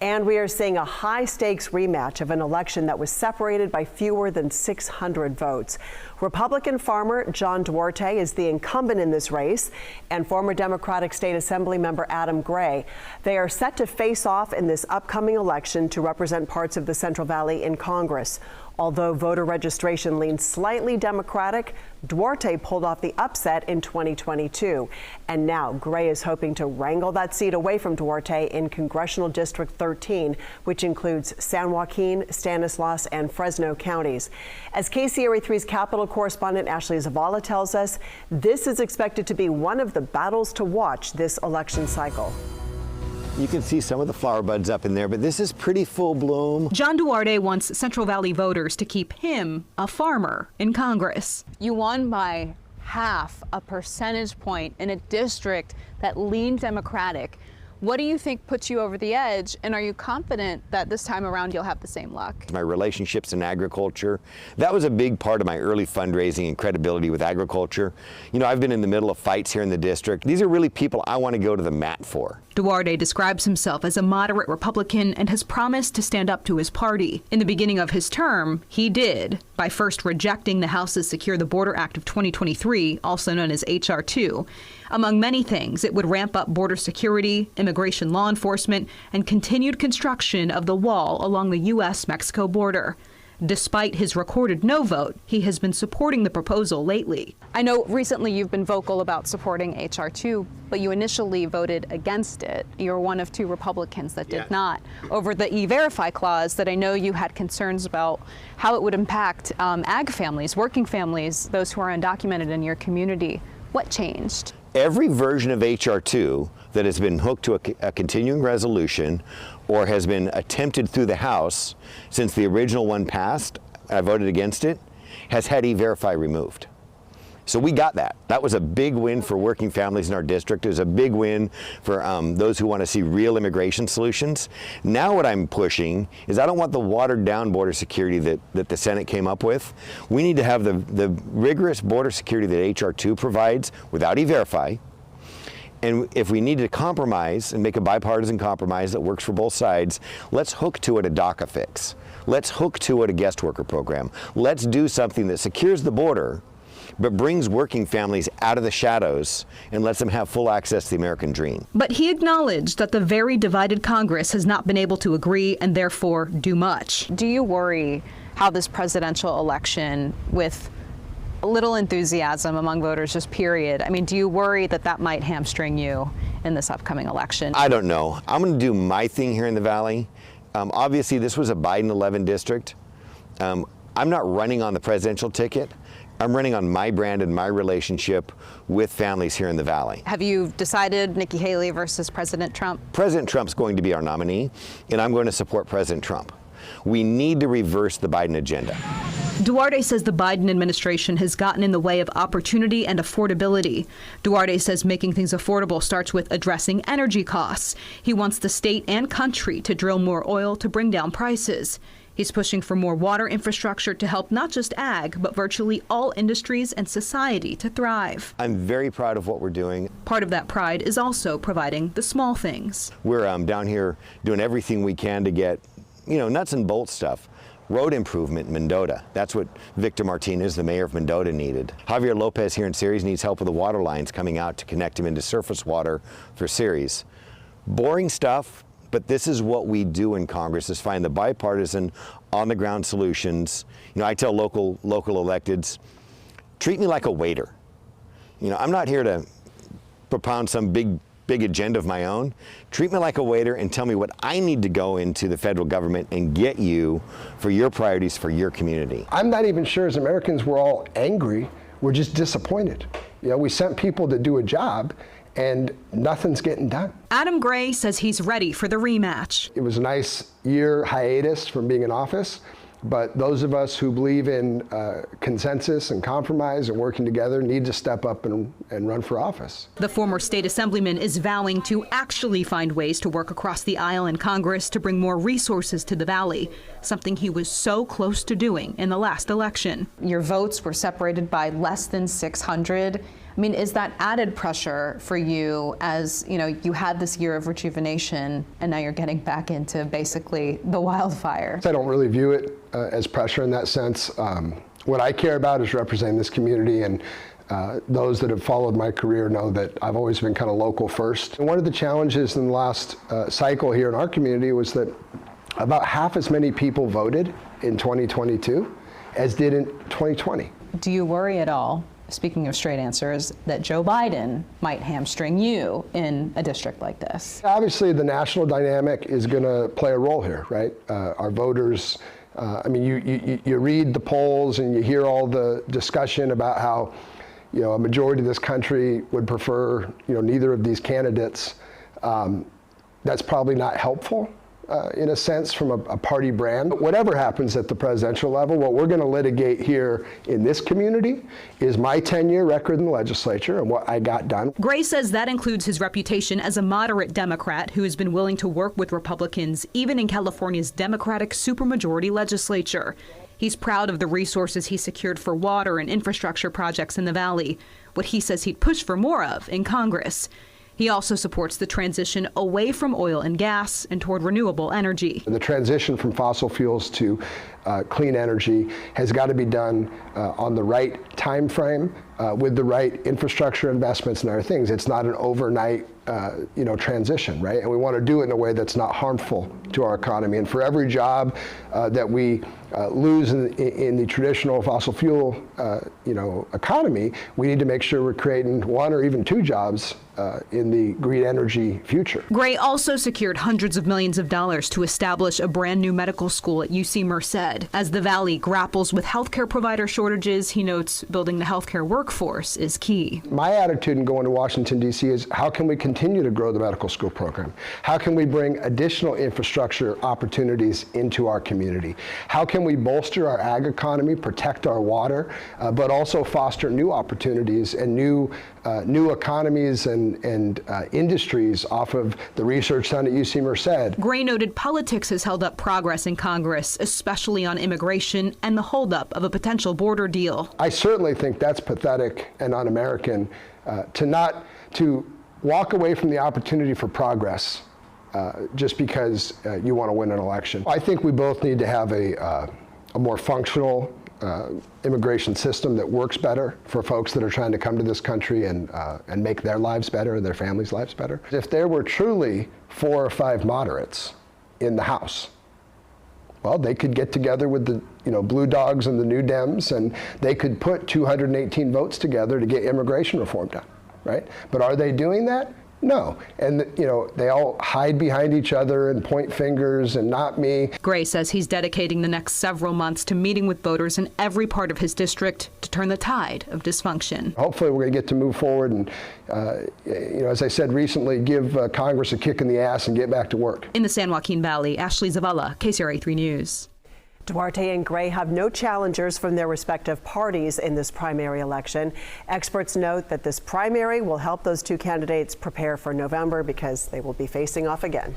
And we are seeing a high-stakes rematch of an election that was separated by fewer than 600 votes. Republican farmer John Duarte is the incumbent in this race, and former Democratic State Assembly member Adam Gray. They are set to face off in this upcoming election to represent parts of the Central Valley in Congress. Although voter registration leans slightly Democratic, Duarte pulled off the upset in 2022. And now Gray is hoping to wrangle that seat away from Duarte in Congressional District 13, which includes San Joaquin, Stanislaus, and Fresno counties. As KCRA 3's Capitol correspondent Ashley Zavala tells us, this is expected to be one of the battles to watch this election cycle. You can see some of the flower buds up in there, but this is pretty full bloom. John Duarte wants Central Valley voters to keep him, a farmer, in Congress. You won by half a percentage point in a district that leaned Democratic. What do you think puts you over the edge, and are you confident that this time around you'll have the same luck? My relationships in agriculture, that was a big part of my early fundraising and credibility with agriculture. You know, I've been in the middle of fights here in the district. These are really people I want to go to the mat for. Duarte describes himself as a moderate Republican and has promised to stand up to his party. In the beginning of his term, he did, by first rejecting the House's Secure the Border Act of 2023, also known as H.R. 2. Among many things, it would ramp up border security, immigration law enforcement, and continued construction of the wall along the U.S.-Mexico border. Despite his recorded no vote, he has been supporting the proposal lately. I know recently you've been vocal about supporting H.R. 2, but you initially voted against it. You're one of two Republicans that did not. Over the E-Verify clause that I know you had concerns about how it would impact ag families, working families, those who are undocumented in your community. What changed? Every version of H.R. 2 that has been hooked to a continuing resolution or has been attempted through the House since the original one passed, I voted against it, has had E-Verify removed. So we got that. That was a big win for working families in our district. It was a big win for those who want to see real immigration solutions. Now what I'm pushing is I don't want the watered down border security that the Senate came up with. We need to have the rigorous border security that H.R. 2 provides without E-Verify. And if we need to compromise and make a bipartisan compromise that works for both sides, let's hook to it a DACA fix. Let's hook to it a guest worker program. Let's do something that secures the border but brings working families out of the shadows and lets them have full access to the American dream. But he acknowledged that the very divided Congress has not been able to agree and therefore do much. Do you worry how this presidential election, with little enthusiasm among voters, just period, I mean, do you worry that that might hamstring you in this upcoming election? I don't know. I'm going to do my thing here in the Valley. Obviously, this was a Biden 11 district. I'm not running on the presidential ticket. I'm running on my brand and my relationship with families here in the Valley. Have you decided Nikki Haley versus President Trump? President Trump's going to be our nominee, and I'm going to support President Trump. We need to reverse the Biden agenda. Duarte says the Biden administration has gotten in the way of opportunity and affordability. Duarte says making things affordable starts with addressing energy costs. He wants the state and country to drill more oil to bring down prices. He's pushing for more water infrastructure to help not just ag, but virtually all industries and society to thrive. I'm very proud of what we're doing. Part of that pride is also providing the small things. We're down here doing everything we can to get, nuts and bolts stuff. Road improvement in Mendota. That's what Victor Martinez, the mayor of Mendota, needed. Javier Lopez here in Ceres needs help with the water lines coming out to connect him into surface water for Ceres. Boring stuff. But this is what we do in Congress, is find the bipartisan, on-the-ground solutions. I tell local electeds, treat me like a waiter. I'm not here to propound some big agenda of my own. Treat me like a waiter and tell me what I need to go into the federal government and get you for your priorities for your community. I'm not even sure as Americans we're all angry. We're just disappointed. We sent people to do a job, and nothing's getting done. Adam Gray says he's ready for the rematch. It was a nice year hiatus from being in office, but those of us who believe in consensus and compromise and working together need to step up and run for office. The former state assemblyman is vowing to actually find ways to work across the aisle in Congress to bring more resources to the Valley, something he was so close to doing in the last election. Your votes were separated by less than 600. I mean, is that added pressure for you as, you know, you had this year of rejuvenation and now you're getting back into basically the wildfire? I don't really view it as pressure in that sense. What I care about is representing this community, and those that have followed my career know that I've always been kind of local first. And one of the challenges in the last cycle here in our community was that about half as many people voted in 2022 as did in 2020. Do you worry at all, speaking of straight answers, that Joe Biden might hamstring you in a district like this? Obviously, the national dynamic is going to play a role here, right? Our voters, I mean, you read the polls and you hear all the discussion about how, you know, a majority of this country would prefer, you know, neither of these candidates. That's probably not helpful. In a sense, from a party brand. But whatever happens at the presidential level, what we're going to litigate here in this community is my 10-year record in the legislature and what I got done. Gray says that includes his reputation as a moderate Democrat who has been willing to work with Republicans, even in California's Democratic supermajority legislature. He's proud of the resources he secured for water and infrastructure projects in the Valley, what he says he'd push for more of in Congress. He also supports the transition away from oil and gas and toward renewable energy. The transition from fossil fuels to clean energy has got to be done on the right time frame with the right infrastructure investments and other things. It's not an overnight transition, right? And we want to do it in a way that's not harmful to our economy. And for every job that we lose in the traditional fossil fuel economy, we need to make sure we're creating one or even two jobs in the green energy future. Gray also secured hundreds of millions of dollars to establish a brand new medical school at UC Merced. As the Valley grapples with healthcare provider shortages, he notes building the healthcare workforce is key. My attitude in going to Washington, D.C. is how can we continue to grow the medical school program? How can we bring additional infrastructure opportunities into our community? How can we bolster our ag economy, protect our water, but also foster new opportunities and new economies and industries off of the research done at UC Merced. Gray noted politics has held up progress in Congress, especially on immigration and the holdup of a potential border deal. I certainly think that's pathetic and un-American to walk away from the opportunity for progress just because you want to win an election. I think we both need to have a more functional immigration system that works better for folks that are trying to come to this country and make their lives better and their families' lives better. If there were truly 4 or 5 moderates in the House, well, they could get together with the Blue Dogs and the New Dems, and they could put 218 votes together to get immigration reform done, right? But are they doing that? No. And, they all hide behind each other and point fingers and not me. Gray says he's dedicating the next several months to meeting with voters in every part of his district to turn the tide of dysfunction. Hopefully we're going to get to move forward and, as I said recently, give Congress a kick in the ass and get back to work. In the San Joaquin Valley, Ashley Zavala, KCRA 3 News. Duarte and Gray have no challengers from their respective parties in this primary election. Experts note that this primary will help those two candidates prepare for November because they will be facing off again.